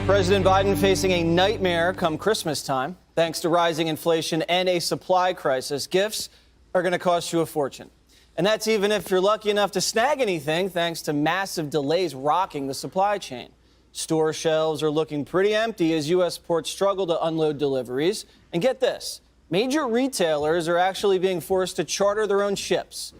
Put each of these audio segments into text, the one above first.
President Biden facing a nightmare come Christmas time. Thanks to rising inflation and a supply crisis, gifts are going to cost you a fortune. And that's even if you're lucky enough to snag anything, thanks to massive delays rocking the supply chain. Store shelves are looking pretty empty as U.S. ports struggle to unload deliveries. And get this, major retailers are actually being forced to charter their own ships.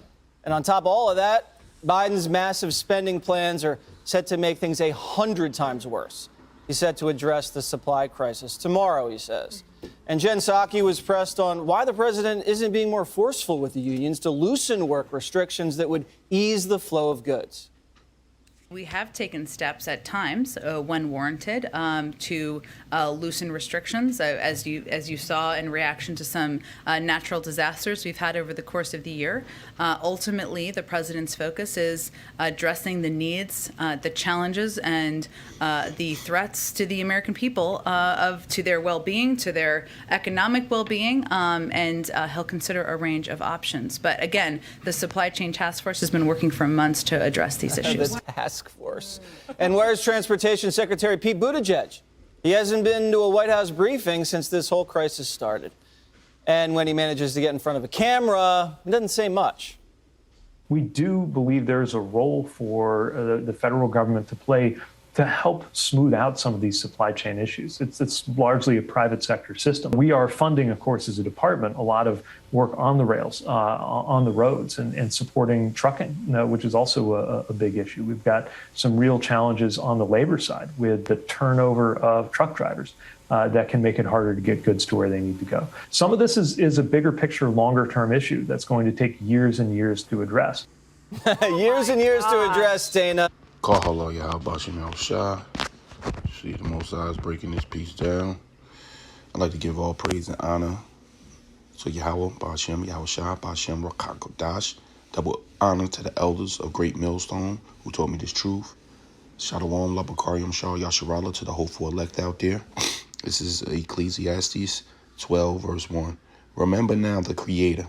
And on top of all of that, Biden's massive spending plans are set to make things 100 times worse. He's set to address the supply crisis tomorrow, he says. And Jen Psaki was pressed on why the president isn't being more forceful with the unions to loosen work restrictions that would ease the flow of goods. We have taken steps at times, when warranted, to loosen restrictions, as you saw in reaction to some natural disasters we've had over the course of the year. Ultimately, the president's focus is addressing the needs, the challenges, and the threats to the American people to their well-being, to their economic well-being, and he'll consider a range of options. But again, the Supply Chain Task Force has been working for months to address these issues. The task force. And where's Transportation Secretary Pete Buttigieg? He hasn't been to a White House briefing since this whole crisis started. And when he manages to get in front of a camera, he doesn't say much. We do believe there's a role for the federal government to play to help smooth out some of these supply chain issues. It's largely a private sector system. We are funding, of course, as a department, a lot of work on the rails, on the roads, and supporting trucking, which is also a big issue. We've got some real challenges on the labor side with the turnover of truck drivers that can make it harder to get goods to where they need to go. Some of this is a bigger picture, longer term issue that's going to take years and years to address. Years and years to address, Dana. Call Yahweh Bashim El Shah. See the Most High is breaking this piece down. I'd like to give all praise and honor to Yahweh Bashim Yahweh Shah Bashim Rakakodash. Double honor to the elders of Great Millstone who taught me this truth. Shalom Labakarium Shah Yasharala to the hopeful elect out there. This is Ecclesiastes 12 verse 1. Remember now the Creator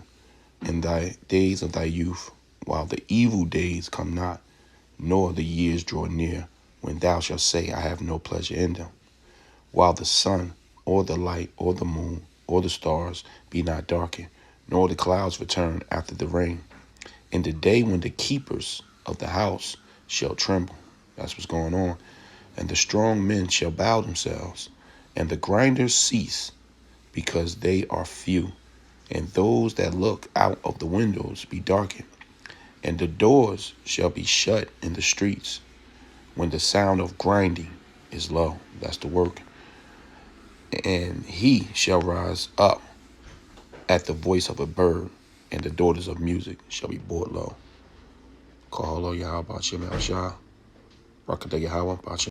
in thy days of thy youth, while the evil days come not, nor the years draw near, when thou shalt say, I have no pleasure in them. While the sun, or the light, or the moon, or the stars be not darkened, nor the clouds return after the rain. In the day when the keepers of the house shall tremble, that's what's going on, and the strong men shall bow themselves, and the grinders cease, because they are few, and those that look out of the windows be darkened. And the doors shall be shut in the streets when the sound of grinding is low. That's the work. And he shall rise up at the voice of a bird, and the daughters of music shall be brought low. Call Yahweh Bashim El Shah. Rakadeh Yahweh Bashim.